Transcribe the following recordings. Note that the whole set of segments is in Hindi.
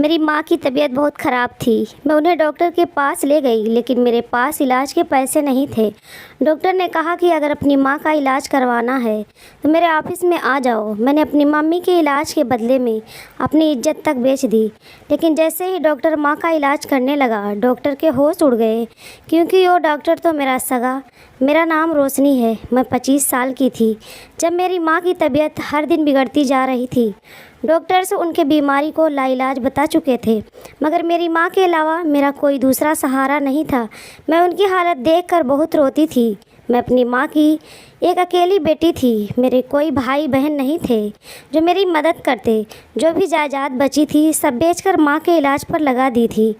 मेरी माँ की तबीयत बहुत ख़राब थी। मैं उन्हें डॉक्टर के पास ले गई, लेकिन मेरे पास इलाज के पैसे नहीं थे। डॉक्टर ने कहा कि अगर अपनी माँ का इलाज करवाना है तो मेरे ऑफिस में आ जाओ। मैंने अपनी मम्मी के इलाज के बदले में अपनी इज्जत तक बेच दी। लेकिन जैसे ही डॉक्टर माँ का इलाज करने लगा, डॉक्टर के होश उड़ गए, क्योंकि वो डॉक्टर तो मेरा सगा। मेरा नाम रोशनी है। मैं 25 साल की थी जब मेरी माँ की तबीयत हर दिन बिगड़ती जा रही थी। डॉक्टर्स उनके बीमारी को लाइलाज बता चुके थे, मगर मेरी माँ के अलावा मेरा कोई दूसरा सहारा नहीं था। मैं उनकी हालत देखकर बहुत रोती थी। मैं अपनी माँ की एक अकेली बेटी थी। मेरे कोई भाई बहन नहीं थे जो मेरी मदद करते। जो भी जायदाद बची थी सब बेचकर माँ के इलाज पर लगा दी थी।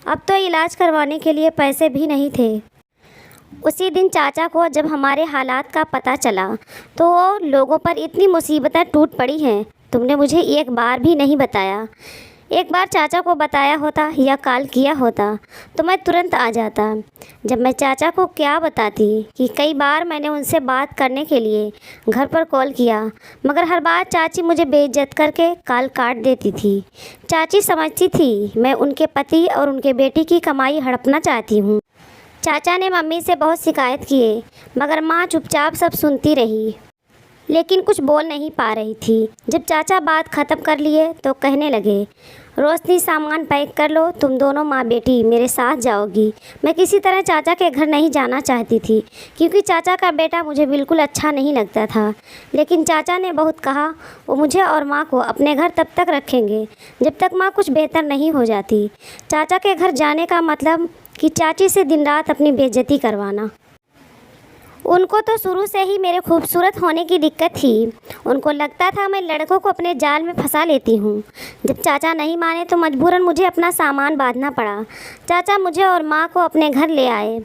अब तो इलाज करवाने के लिए पैसे भी नहीं थे। उसी दिन चाचा को जब हमारे हालात का पता चला तो वो लोगों पर इतनी मुसीबतें टूट पड़ी हैं, तुमने मुझे एक बार भी नहीं बताया। एक बार चाचा को बताया होता या कॉल किया होता तो मैं तुरंत आ जाता। जब मैं चाचा को क्या बताती कि कई बार मैंने उनसे बात करने के लिए घर पर कॉल किया, मगर हर बार चाची मुझे बेइज्जत करके कॉल काट देती थी। चाची समझती थी मैं उनके पति और उनके बेटी की कमाई हड़पना चाहती हूँ। चाचा ने मम्मी से बहुत शिकायत किए, मगर माँ चुपचाप सब सुनती रही, लेकिन कुछ बोल नहीं पा रही थी। जब चाचा बात ख़त्म कर लिए तो कहने लगे, रोशनी सामान पैक कर लो, तुम दोनों माँ बेटी मेरे साथ जाओगी। मैं किसी तरह चाचा के घर नहीं जाना चाहती थी, क्योंकि चाचा का बेटा मुझे बिल्कुल अच्छा नहीं लगता था। लेकिन चाचा ने बहुत कहा, वो मुझे और माँ को अपने घर तब तक रखेंगे जब तक माँ कुछ बेहतर नहीं हो जाती। चाचा के घर जाने का मतलब कि चाची से दिन रात अपनी बेइज्जती करवाना। उनको तो शुरू से ही मेरे खूबसूरत होने की दिक्कत थी। उनको लगता था मैं लड़कों को अपने जाल में फंसा लेती हूँ। जब चाचा नहीं माने तो मजबूरन मुझे अपना सामान बांधना पड़ा। चाचा मुझे और माँ को अपने घर ले आए।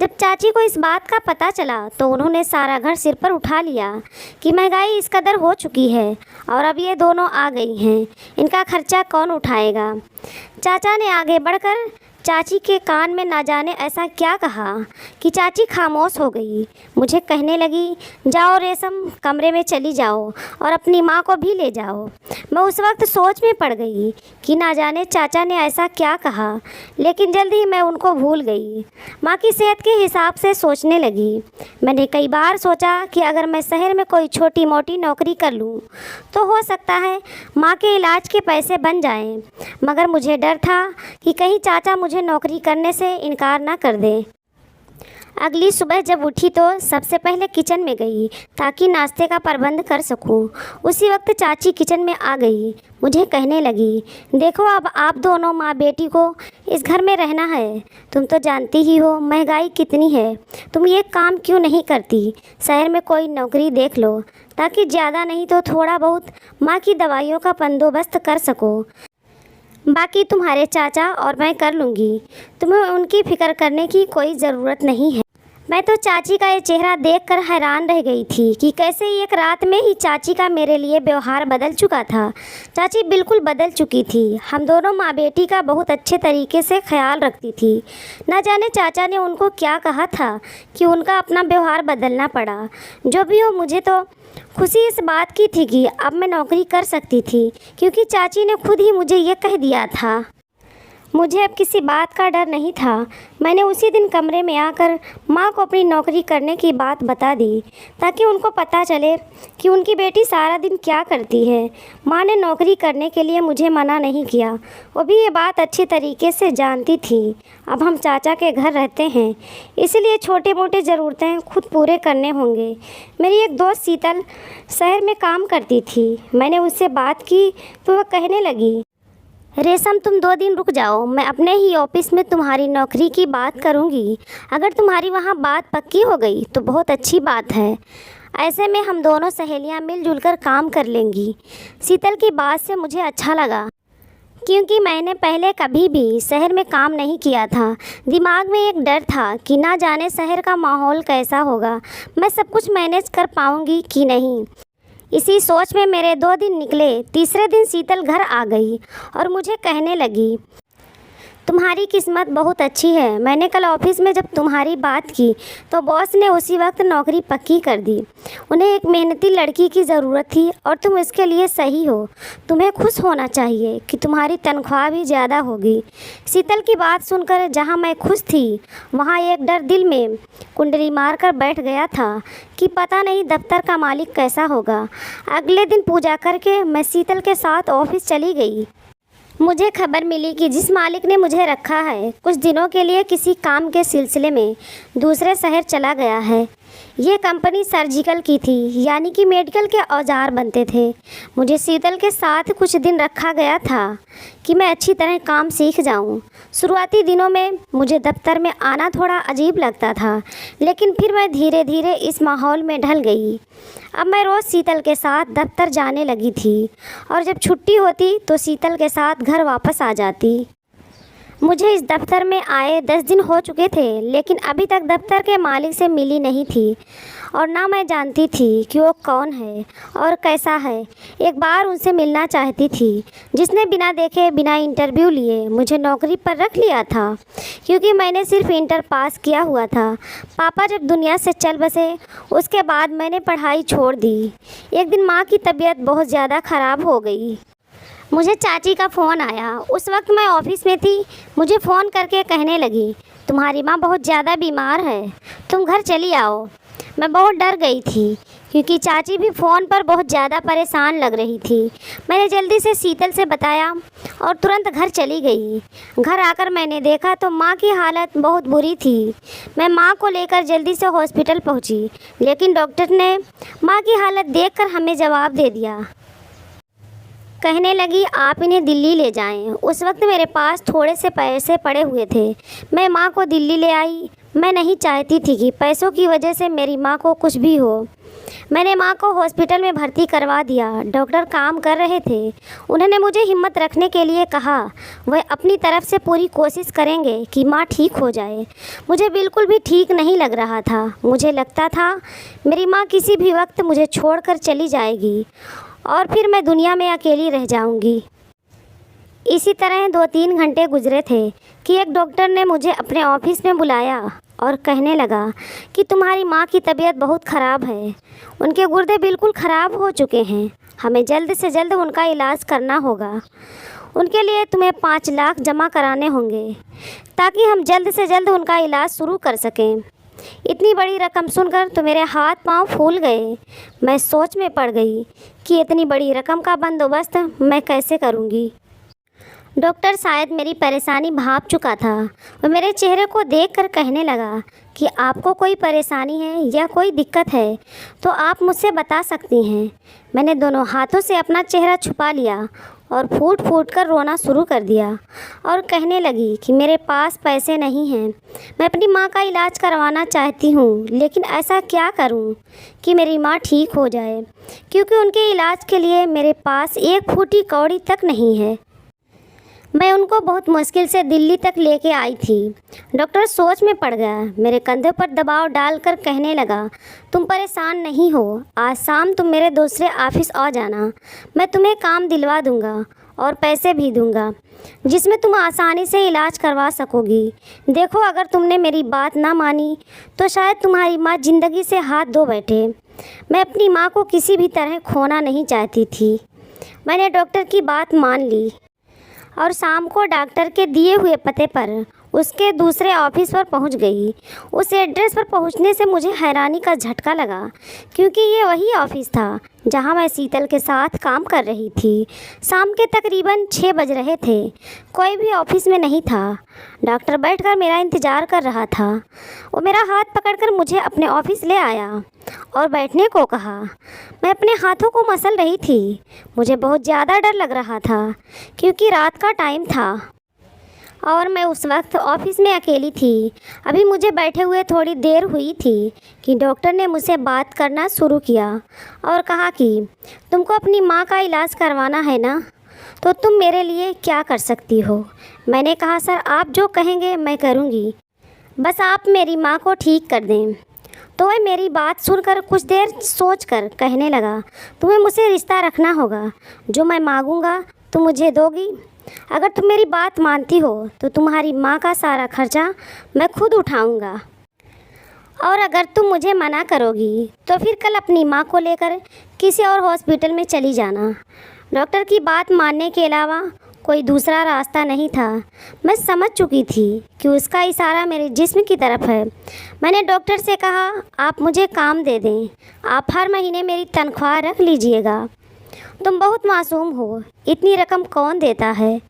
जब चाची को इस बात का पता चला तो उन्होंने सारा घर सिर पर उठा लिया कि महंगाई इस कदर हो चुकी है और अब ये दोनों आ गई हैं, इनका खर्चा कौन उठाएगा। चाचा ने आगे बढ़कर चाची के कान में ना जाने ऐसा क्या कहा कि चाची खामोश हो गई। मुझे कहने लगी, जाओ रेशम, कमरे में चली जाओ और अपनी माँ को भी ले जाओ। मैं उस वक्त सोच में पड़ गई कि ना जाने चाचा ने ऐसा क्या कहा, लेकिन जल्द ही मैं उनको भूल गई। माँ की सेहत के हिसाब से सोचने लगी। मैंने कई बार सोचा कि अगर मैं शहर में कोई छोटी मोटी नौकरी कर लूँ तो हो सकता है माँ के इलाज के पैसे बन जाएं, मगर मुझे डर था कि कहीं चाचा मुझे नौकरी करने से इनकार ना कर दें। अगली सुबह जब उठी तो सबसे पहले किचन में गई ताकि नाश्ते का प्रबंध कर सकूं। उसी वक्त चाची किचन में आ गई। मुझे कहने लगी, देखो अब आप दोनों माँ बेटी को इस घर में रहना है। तुम तो जानती ही हो महंगाई कितनी है। तुम ये काम क्यों नहीं करती, शहर में कोई नौकरी देख लो ताकि ज़्यादा नहीं तो थोड़ा बहुत माँ की दवाइयों का बंदोबस्त कर सको। बाकी तुम्हारे चाचा और मैं कर लूँगी। तुम्हें उनकी फ़िक्र करने की कोई ज़रूरत नहीं है। मैं तो चाची का ये चेहरा देखकर हैरान रह गई थी कि कैसे एक रात में ही चाची का मेरे लिए व्यवहार बदल चुका था। चाची बिल्कुल बदल चुकी थी। हम दोनों माँ बेटी का बहुत अच्छे तरीके से ख्याल रखती थी। न जाने चाचा ने उनको क्या कहा था कि उनका अपना व्यवहार बदलना पड़ा। जो भी हो, मुझे तो खुशी इस बात की थी कि अब मैं नौकरी कर सकती थी, क्योंकि चाची ने खुद ही मुझे ये कह दिया था। मुझे अब किसी बात का डर नहीं था। मैंने उसी दिन कमरे में आकर माँ को अपनी नौकरी करने की बात बता दी ताकि उनको पता चले कि उनकी बेटी सारा दिन क्या करती है। माँ ने नौकरी करने के लिए मुझे मना नहीं किया। वो भी ये बात अच्छी तरीके से जानती थी। अब हम चाचा के घर रहते हैं, इसलिए छोटे मोटे ज़रूरतें खुद पूरे करने होंगे। मेरी एक दोस्त शीतल शहर में काम करती थी। मैंने उससे बात की तो वह कहने लगी, रेशम तुम 2 दिन रुक जाओ, मैं अपने ही ऑफिस में तुम्हारी नौकरी की बात करूंगी। अगर तुम्हारी वहाँ बात पक्की हो गई तो बहुत अच्छी बात है। ऐसे में हम दोनों सहेलियाँ मिलजुल कर काम कर लेंगी। शीतल की बात से मुझे अच्छा लगा, क्योंकि मैंने पहले कभी भी शहर में काम नहीं किया था। दिमाग में एक डर था कि ना जाने शहर का माहौल कैसा होगा, मैं सब कुछ मैनेज कर पाऊँगी कि नहीं। इसी सोच में मेरे 2 दिन निकले। तीसरे दिन शीतल घर आ गई और मुझे कहने लगी, तुम्हारी किस्मत बहुत अच्छी है। मैंने कल ऑफिस में जब तुम्हारी बात की तो बॉस ने उसी वक्त नौकरी पक्की कर दी। उन्हें एक मेहनती लड़की की ज़रूरत थी और तुम इसके लिए सही हो। तुम्हें खुश होना चाहिए कि तुम्हारी तनख्वाह भी ज़्यादा होगी। शीतल की बात सुनकर जहाँ मैं खुश थी वहाँ एक डर दिल में कुंडली मार कर बैठ गया था कि पता नहीं दफ्तर का मालिक कैसा होगा। अगले दिन पूजा करके मैं शीतल के साथ ऑफिस चली गई। मुझे खबर मिली कि जिस मालिक ने मुझे रखा है कुछ दिनों के लिए किसी काम के सिलसिले में दूसरे शहर चला गया है। ये कंपनी सर्जिकल की थी, यानी कि मेडिकल के औजार बनते थे। मुझे शीतल के साथ कुछ दिन रखा गया था कि मैं अच्छी तरह काम सीख जाऊं। शुरुआती दिनों में मुझे दफ्तर में आना थोड़ा अजीब लगता था, लेकिन फिर मैं धीरे धीरे इस माहौल में ढल गई। अब मैं रोज़ शीतल के साथ दफ्तर जाने लगी थी और जब छुट्टी होती तो शीतल के साथ घर वापस आ जाती। मुझे इस दफ्तर में आए 10 दिन हो चुके थे, लेकिन अभी तक दफ्तर के मालिक से मिली नहीं थी और ना मैं जानती थी कि वो कौन है और कैसा है। एक बार उनसे मिलना चाहती थी जिसने बिना देखे बिना इंटरव्यू लिए मुझे नौकरी पर रख लिया था, क्योंकि मैंने सिर्फ इंटर पास किया हुआ था। पापा जब दुनिया से चल बसे उसके बाद मैंने पढ़ाई छोड़ दी। एक दिन माँ की तबीयत बहुत ज़्यादा ख़राब हो गई। मुझे चाची का फ़ोन आया। उस वक्त मैं ऑफिस में थी। मुझे फ़ोन करके कहने लगी, तुम्हारी माँ बहुत ज़्यादा बीमार है, तुम घर चली आओ। मैं बहुत डर गई थी क्योंकि चाची भी फ़ोन पर बहुत ज़्यादा परेशान लग रही थी। मैंने जल्दी से शीतल से बताया और तुरंत घर चली गई। घर आकर मैंने देखा तो माँ की हालत बहुत बुरी थी। मैं माँ को लेकर जल्दी से हॉस्पिटल पहुँची, लेकिन डॉक्टर ने माँ की हालत देखकर हमें जवाब दे दिया। कहने लगी, आप इन्हें दिल्ली ले जाएं। उस वक्त मेरे पास थोड़े से पैसे पड़े हुए थे। मैं माँ को दिल्ली ले आई। मैं नहीं चाहती थी कि पैसों की वजह से मेरी माँ को कुछ भी हो। मैंने माँ को हॉस्पिटल में भर्ती करवा दिया। डॉक्टर काम कर रहे थे। उन्होंने मुझे हिम्मत रखने के लिए कहा। वह अपनी तरफ से पूरी कोशिश करेंगे कि माँ ठीक हो जाए। मुझे बिल्कुल भी ठीक नहीं लग रहा था। मुझे लगता था मेरी माँ किसी भी वक्त मुझे छोड़कर चली जाएगी और फिर मैं दुनिया में अकेली रह जाऊंगी। इसी तरह 2-3 घंटे गुजरे थे कि एक डॉक्टर ने मुझे अपने ऑफिस में बुलाया और कहने लगा कि तुम्हारी माँ की तबीयत बहुत ख़राब है। उनके गुर्दे बिल्कुल ख़राब हो चुके हैं। हमें जल्द से जल्द उनका इलाज करना होगा। उनके लिए तुम्हें 5 लाख जमा कराने होंगे ताकि हम जल्द से जल्द उनका इलाज शुरू कर सकें। इतनी बड़ी रकम सुनकर तो मेरे हाथ पांव फूल गए। मैं सोच में पड़ गई कि इतनी बड़ी रकम का बंदोबस्त मैं कैसे करूंगी। डॉक्टर शायद मेरी परेशानी भांप चुका था। वह मेरे चेहरे को देखकर कहने लगा कि आपको कोई परेशानी है या कोई दिक्कत है तो आप मुझसे बता सकती हैं। मैंने दोनों हाथों से अपना चेहरा छुपा लिया और फूट फूट कर रोना शुरू कर दिया और कहने लगी कि मेरे पास पैसे नहीं हैं। मैं अपनी माँ का इलाज करवाना चाहती हूँ, लेकिन ऐसा क्या करूँ कि मेरी माँ ठीक हो जाए, क्योंकि उनके इलाज के लिए मेरे पास 1 फूटी कौड़ी तक नहीं है। मैं उनको बहुत मुश्किल से दिल्ली तक लेके आई थी। डॉक्टर सोच में पड़ गया। मेरे कंधे पर दबाव डालकर कहने लगा, तुम परेशान नहीं हो। आज शाम तुम मेरे दूसरे ऑफिस आ जाना। मैं तुम्हें काम दिलवा दूंगा और पैसे भी दूंगा जिसमें तुम आसानी से इलाज करवा सकोगी। देखो, अगर तुमने मेरी बात ना मानी तो शायद तुम्हारी माँ ज़िंदगी से हाथ धो बैठे। मैं अपनी माँ को किसी भी तरह खोना नहीं चाहती थी। मैंने डॉक्टर की बात मान ली और शाम को डॉक्टर के दिए हुए पते पर उसके दूसरे ऑफिस पर पहुंच गई। उस एड्रेस पर पहुंचने से मुझे हैरानी का झटका लगा, क्योंकि ये वही ऑफिस था जहां मैं शीतल के साथ काम कर रही थी। शाम के तकरीबन 6 बज रहे थे। कोई भी ऑफिस में नहीं था। डॉक्टर बैठकर मेरा इंतज़ार कर रहा था। वो मेरा हाथ पकड़कर मुझे अपने ऑफिस ले आया और बैठने को कहा। मैं अपने हाथों को मसल रही थी। मुझे बहुत ज़्यादा डर लग रहा था क्योंकि रात का टाइम था और मैं उस वक्त ऑफिस में अकेली थी। अभी मुझे बैठे हुए थोड़ी देर हुई थी कि डॉक्टर ने मुझसे बात करना शुरू किया और कहा कि तुमको अपनी माँ का इलाज करवाना है ना, तो तुम मेरे लिए क्या कर सकती हो। मैंने कहा, सर आप जो कहेंगे मैं करूँगी, बस आप मेरी माँ को ठीक कर दें। तो वह मेरी बात सुनकर कुछ देर सोचकर कहने लगा, तुम्हें मुझसे रिश्ता रखना होगा। जो मैं मांगूंगा तुम मुझे दोगी? अगर तुम मेरी बात मानती हो तो तुम्हारी माँ का सारा खर्चा मैं खुद उठाऊँगा। और अगर तुम मुझे मना करोगी तो फिर कल अपनी माँ को लेकर किसी और हॉस्पिटल में चली जाना। डॉक्टर की बात मानने के अलावा कोई दूसरा रास्ता नहीं था। मैं समझ चुकी थी कि उसका इशारा मेरे जिस्म की तरफ है। मैंने डॉक्टर से कहा, आप मुझे काम दे दें, आप हर महीने मेरी तनख्वाह रख लीजिएगा। तुम बहुत मासूम हो, इतनी रकम कौन देता है?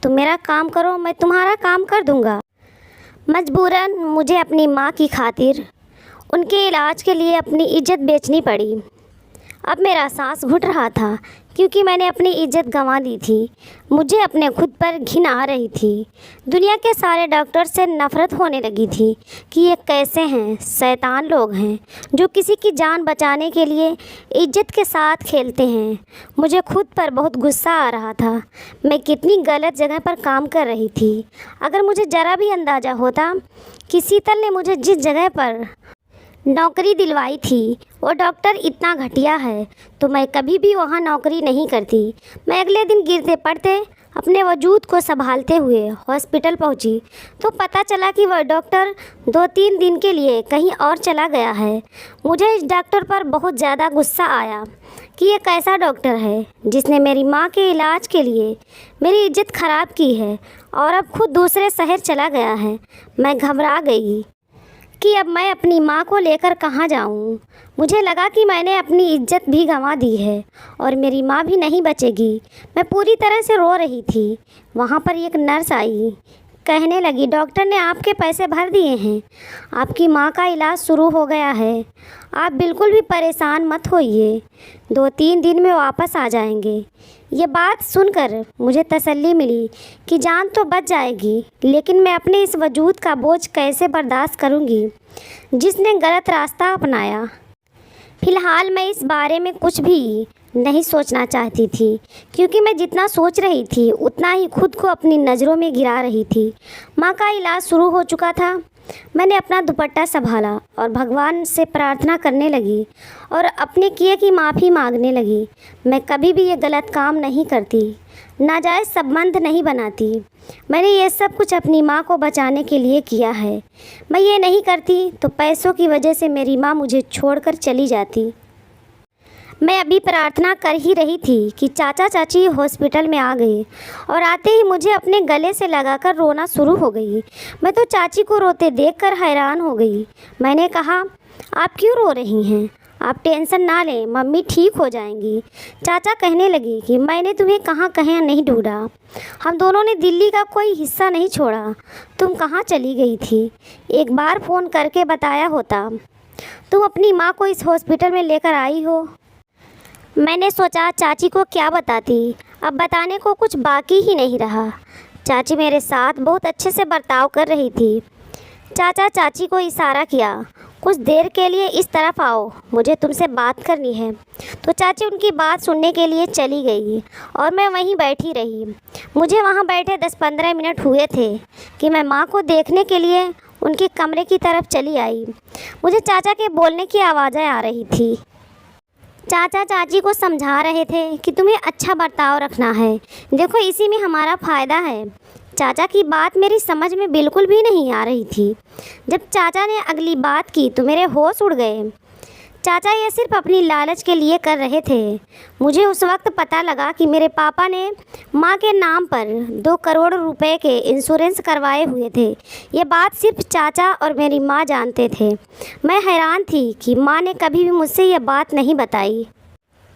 तुम मेरा काम करो, मैं तुम्हारा काम कर दूंगा। मजबूरन मुझे अपनी माँ की खातिर उनके इलाज के लिए अपनी इज्जत बेचनी पड़ी। अब मेरा सांस घुट रहा था क्योंकि मैंने अपनी इज्जत गंवा दी थी। मुझे अपने खुद पर घिन आ रही थी। दुनिया के सारे डॉक्टर से नफ़रत होने लगी थी कि ये कैसे हैं, शैतान लोग हैं जो किसी की जान बचाने के लिए इज्जत के साथ खेलते हैं। मुझे खुद पर बहुत गुस्सा आ रहा था। मैं कितनी गलत जगह पर काम कर रही थी। अगर मुझे ज़रा भी अंदाज़ा होता कि शीतल ने मुझे जिस जगह पर नौकरी दिलवाई थी वो डॉक्टर इतना घटिया है तो मैं कभी भी वहाँ नौकरी नहीं करती। मैं अगले दिन गिरते पड़ते अपने वजूद को संभालते हुए हॉस्पिटल पहुँची तो पता चला कि वह डॉक्टर 2-3 दिन के लिए कहीं और चला गया है। मुझे इस डॉक्टर पर बहुत ज़्यादा गुस्सा आया कि ये कैसा डॉक्टर है जिसने मेरी माँ के इलाज के लिए मेरी इज्जत ख़राब की है और अब खुद दूसरे शहर चला गया है। मैं घबरा गई कि अब मैं अपनी माँ को लेकर कहाँ जाऊँ। मुझे लगा कि मैंने अपनी इज्जत भी गंवा दी है और मेरी माँ भी नहीं बचेगी। मैं पूरी तरह से रो रही थी। वहाँ पर एक नर्स आई, कहने लगी, डॉक्टर ने आपके पैसे भर दिए हैं, आपकी माँ का इलाज शुरू हो गया है, आप बिल्कुल भी परेशान मत होइए, 2-3 दिन में वापस आ जाएंगे। ये बात सुनकर मुझे तसल्ली मिली कि जान तो बच जाएगी, लेकिन मैं अपने इस वजूद का बोझ कैसे बर्दाश्त करूँगी जिसने गलत रास्ता अपनाया। फ़िलहाल मैं इस बारे में कुछ भी नहीं सोचना चाहती थी क्योंकि मैं जितना सोच रही थी उतना ही खुद को अपनी नज़रों में गिरा रही थी। माँ का इलाज शुरू हो चुका था। मैंने अपना दुपट्टा संभाला और भगवान से प्रार्थना करने लगी और अपने किए की माफ़ी मांगने लगी। मैं कभी भी ये गलत काम नहीं करती, नाजायज़ संबंध नहीं बनाती। मैंने ये सब कुछ अपनी माँ को बचाने के लिए किया है। मैं ये नहीं करती तो पैसों की वजह से मेरी माँ मुझे छोड़कर चली जाती। मैं अभी प्रार्थना कर ही रही थी कि चाचा चाची हॉस्पिटल में आ गए और आते ही मुझे अपने गले से लगाकर रोना शुरू हो गई। मैं तो चाची को रोते देखकर हैरान हो गई। मैंने कहा, आप क्यों रो रही हैं? आप टेंशन ना लें, मम्मी ठीक हो जाएंगी। चाचा कहने लगी कि मैंने तुम्हें कहाँ कहीं नहीं ढूंढा, हम दोनों ने दिल्ली का कोई हिस्सा नहीं छोड़ा। तुम कहाँ चली गई थी? एक बार फ़ोन करके बताया होता। तुम अपनी माँ को इस हॉस्पिटल में लेकर आई हो। मैंने सोचा चाची को क्या बताती, अब बताने को कुछ बाकी ही नहीं रहा। चाची मेरे साथ बहुत अच्छे से बर्ताव कर रही थी। चाचा चाची को इशारा किया, कुछ देर के लिए इस तरफ आओ, मुझे तुमसे बात करनी है। तो चाची उनकी बात सुनने के लिए चली गई और मैं वहीं बैठी रही। मुझे वहाँ बैठे 10-15 मिनट हुए थे कि मैं माँ को देखने के लिए उनके कमरे की तरफ चली आई। मुझे चाचा के बोलने की आवाज़ें आ रही थी। चाचा चाची को समझा रहे थे कि तुम्हें अच्छा बर्ताव रखना है, देखो इसी में हमारा फ़ायदा है। चाचा की बात मेरी समझ में बिल्कुल भी नहीं आ रही थी। जब चाचा ने अगली बात की तो मेरे होश उड़ गए। चाचा ये सिर्फ अपनी लालच के लिए कर रहे थे। मुझे उस वक्त पता लगा कि मेरे पापा ने माँ के नाम पर 2 करोड़ रुपए के इंश्योरेंस करवाए हुए थे। ये बात सिर्फ चाचा और मेरी माँ जानते थे। मैं हैरान थी कि माँ ने कभी भी मुझसे ये बात नहीं बताई।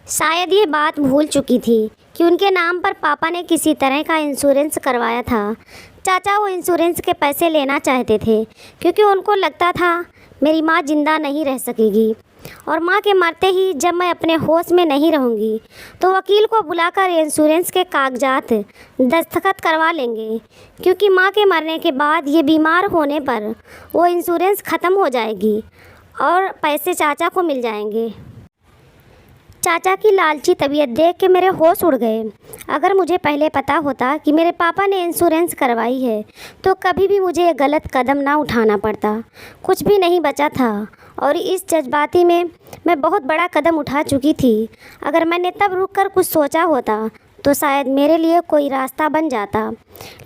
शायद ये बात भूल चुकी थी कि उनके नाम पर पापा ने किसी तरह का इंश्योरेंस करवाया था। चाचा वो इंश्योरेंस के पैसे लेना चाहते थे क्योंकि उनको लगता था मेरी माँ ज़िंदा नहीं रह सकेगी और माँ के मरते ही जब मैं अपने होश में नहीं रहूँगी तो वकील को बुलाकर इंश्योरेंस के कागजात दस्तखत करवा लेंगे, क्योंकि माँ के मरने के बाद ये बीमार होने पर वो इंश्योरेंस ख़त्म हो जाएगी और पैसे चाचा को मिल जाएंगे। चाचा की लालची तबीयत देख के मेरे होश उड़ गए। अगर मुझे पहले पता होता कि मेरे पापा ने इंश्योरेंस करवाई है तो कभी भी मुझे ये गलत कदम ना उठाना पड़ता। कुछ भी नहीं बचा था और इस जज्बाती में मैं बहुत बड़ा कदम उठा चुकी थी। अगर मैंने तब रुककर कुछ सोचा होता तो शायद मेरे लिए कोई रास्ता बन जाता,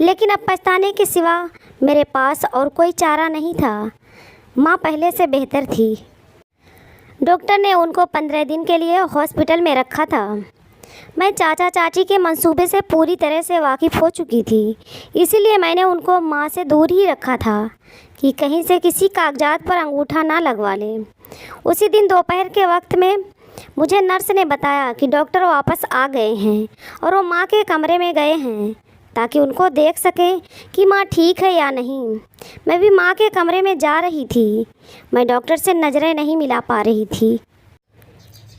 लेकिन अब पछताने के सिवा मेरे पास और कोई चारा नहीं था। माँ पहले से बेहतर थी। डॉक्टर ने उनको 15 दिन के लिए हॉस्पिटल में रखा था। मैं चाचा चाची के मंसूबे से पूरी तरह से वाकिफ़ हो चुकी थी, इसीलिए मैंने उनको माँ से दूर ही रखा था कि कहीं से किसी कागजात पर अंगूठा ना लगवा लें। उसी दिन दोपहर के वक्त में मुझे नर्स ने बताया कि डॉक्टर वापस आ गए हैं और वो माँ के कमरे में गए हैं ताकि उनको देख सकें कि माँ ठीक है या नहीं। मैं भी माँ के कमरे में जा रही थी। मैं डॉक्टर से नज़रें नहीं मिला पा रही थी,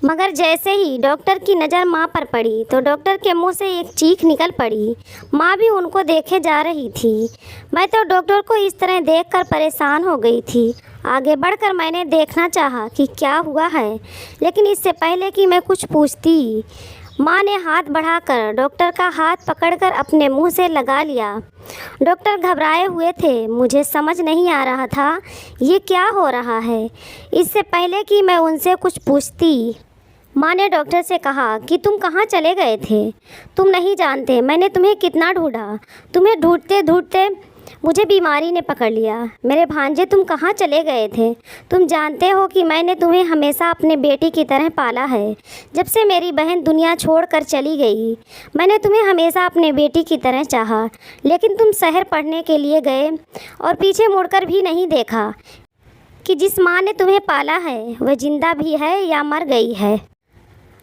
मगर जैसे ही डॉक्टर की नज़र माँ पर पड़ी तो डॉक्टर के मुंह से एक चीख निकल पड़ी। माँ भी उनको देखे जा रही थी। मैं तो डॉक्टर को इस तरह देखकर परेशान हो गई थी। आगे बढ़कर मैंने देखना चाहा कि क्या हुआ है, लेकिन इससे पहले कि मैं कुछ पूछती, माँ ने हाथ बढ़ाकर डॉक्टर का हाथ पकड़कर अपने मुंह से लगा लिया। डॉक्टर घबराए हुए थे। मुझे समझ नहीं आ रहा था ये क्या हो रहा है। इससे पहले कि मैं उनसे कुछ पूछती, माँ ने डॉक्टर से कहा कि तुम कहाँ चले गए थे? तुम नहीं जानते मैंने तुम्हें कितना ढूंढा। तुम्हें ढूंढते ढूंढते मुझे बीमारी ने पकड़ लिया। मेरे भांजे, तुम कहाँ चले गए थे? तुम जानते हो कि मैंने तुम्हें हमेशा अपने बेटी की तरह पाला है। जब से मेरी बहन दुनिया छोड़कर चली गई, मैंने तुम्हें हमेशा अपने बेटी की तरह चाहा, लेकिन तुम शहर पढ़ने के लिए गए और पीछे मुड़कर भी नहीं देखा कि जिस माँ ने तुम्हें पाला है वह जिंदा भी है या मर गई है।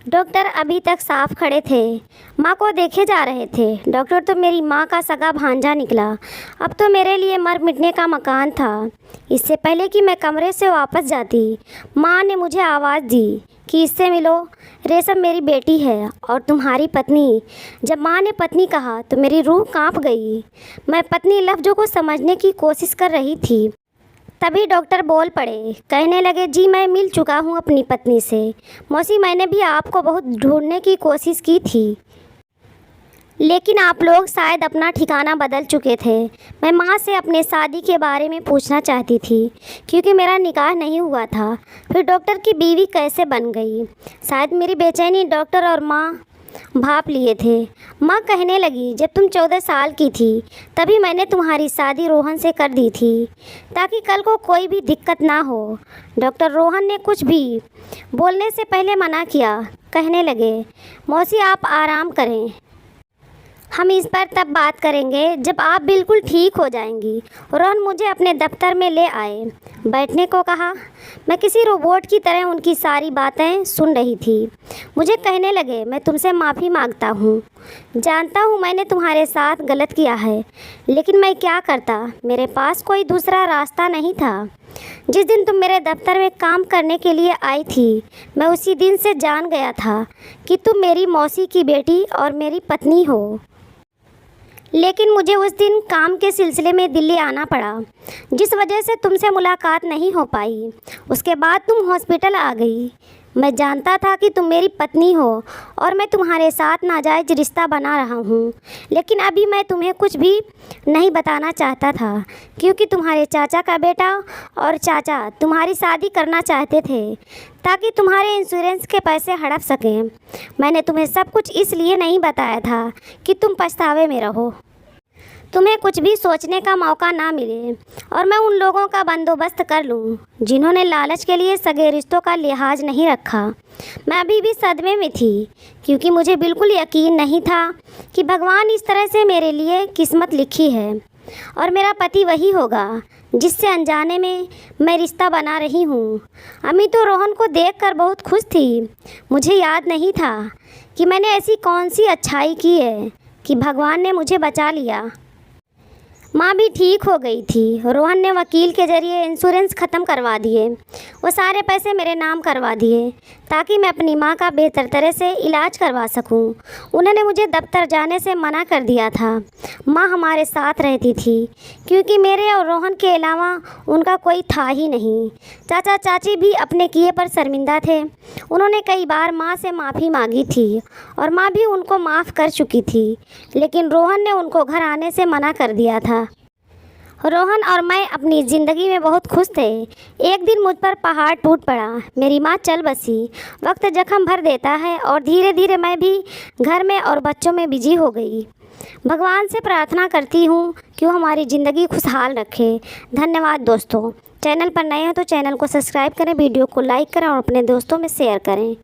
डॉक्टर अभी तक साफ खड़े थे, माँ को देखे जा रहे थे। डॉक्टर तो मेरी माँ का सगा भांजा निकला। अब तो मेरे लिए मर मिटने का मकान था। इससे पहले कि मैं कमरे से वापस जाती, माँ ने मुझे आवाज़ दी कि इससे मिलो, रेशम मेरी बेटी है और तुम्हारी पत्नी। जब माँ ने पत्नी कहा तो मेरी रूह कांप गई। मैं पत्नी लफ्ज़ों को समझने की कोशिश कर रही थी। तभी डॉक्टर बोल पड़े, कहने लगे, जी मैं मिल चुका हूँ अपनी पत्नी से। मौसी, मैंने भी आपको बहुत ढूंढने की कोशिश की थी, लेकिन आप लोग शायद अपना ठिकाना बदल चुके थे। मैं माँ से अपने शादी के बारे में पूछना चाहती थी, क्योंकि मेरा निकाह नहीं हुआ था। फिर डॉक्टर की बीवी कैसे बन गई? शायद मेरी बेचैनी डॉक्टर और माँ भाप लिए थे। माँ कहने लगी, जब तुम 14 साल की थी तभी मैंने तुम्हारी शादी रोहन से कर दी थी, ताकि कल को कोई भी दिक्कत ना हो। डॉक्टर रोहन ने कुछ भी बोलने से पहले मना किया। कहने लगे, मौसी आप आराम करें, हम इस पर तब बात करेंगे जब आप बिल्कुल ठीक हो जाएंगी। रोहन मुझे अपने दफ्तर में ले आए, बैठने को कहा। मैं किसी रोबोट की तरह उनकी सारी बातें सुन रही थी। मुझे कहने लगे, मैं तुमसे माफ़ी मांगता हूँ। जानता हूँ मैंने तुम्हारे साथ गलत किया है, लेकिन मैं क्या करता? मेरे पास कोई दूसरा रास्ता नहीं था। जिस दिन तुम मेरे दफ्तर में काम करने के लिए आई थी, मैं उसी दिन से जान गया था कि तुम मेरी मौसी की बेटी और मेरी पत्नी हो। लेकिन मुझे उस दिन काम के सिलसिले में दिल्ली आना पड़ा, जिस वजह से तुमसे मुलाकात नहीं हो पाई। उसके बाद तुम हॉस्पिटल आ गई। मैं जानता था कि तुम मेरी पत्नी हो और मैं तुम्हारे साथ नाजायज़ रिश्ता बना रहा हूँ, लेकिन अभी मैं तुम्हें कुछ भी नहीं बताना चाहता था, क्योंकि तुम्हारे चाचा का बेटा और चाचा तुम्हारी शादी करना चाहते थे ताकि तुम्हारे इंश्योरेंस के पैसे हड़प सकें। मैंने तुम्हें सब कुछ इसलिए नहीं बताया था कि तुम पछतावे में रहो, तुम्हें कुछ भी सोचने का मौका ना मिले और मैं उन लोगों का बंदोबस्त कर लूं जिन्होंने लालच के लिए सगे रिश्तों का लिहाज नहीं रखा। मैं अभी भी सदमे में थी, क्योंकि मुझे बिल्कुल यकीन नहीं था कि भगवान इस तरह से मेरे लिए किस्मत लिखी है और मेरा पति वही होगा जिससे अनजाने में मैं रिश्ता बना रही हूँ। अम्मी तो रोहन को देखकर बहुत खुश थी। मुझे याद नहीं था कि मैंने ऐसी कौन सी अच्छाई की है कि भगवान ने मुझे बचा लिया। माँ भी ठीक हो गई थी। रोहन ने वकील के ज़रिए इंश्योरेंस ख़त्म करवा दिए। वो सारे पैसे मेरे नाम करवा दिए ताकि मैं अपनी माँ का बेहतर तरह से इलाज करवा सकूं। उन्होंने मुझे दफ्तर जाने से मना कर दिया था। माँ हमारे साथ रहती थी, क्योंकि मेरे और रोहन के अलावा उनका कोई था ही नहीं। चाचा चाची भी अपने किए पर शर्मिंदा थे। उन्होंने कई बार माँ से माफ़ी मांगी थी और माँ भी उनको माफ़ कर चुकी थी, लेकिन रोहन ने उनको घर आने से मना कर दिया था। रोहन और मैं अपनी ज़िंदगी में बहुत खुश थे। एक दिन मुझ पर पहाड़ टूट पड़ा। मेरी माँ चल बसी। वक्त जख्म भर देता है और धीरे धीरे मैं भी घर में और बच्चों में बिजी हो गई। भगवान से प्रार्थना करती हूँ कि वो हमारी ज़िंदगी खुशहाल रखे। धन्यवाद दोस्तों। चैनल पर नए हो तो चैनल को सब्सक्राइब करें, वीडियो को लाइक करें और अपने दोस्तों में शेयर करें।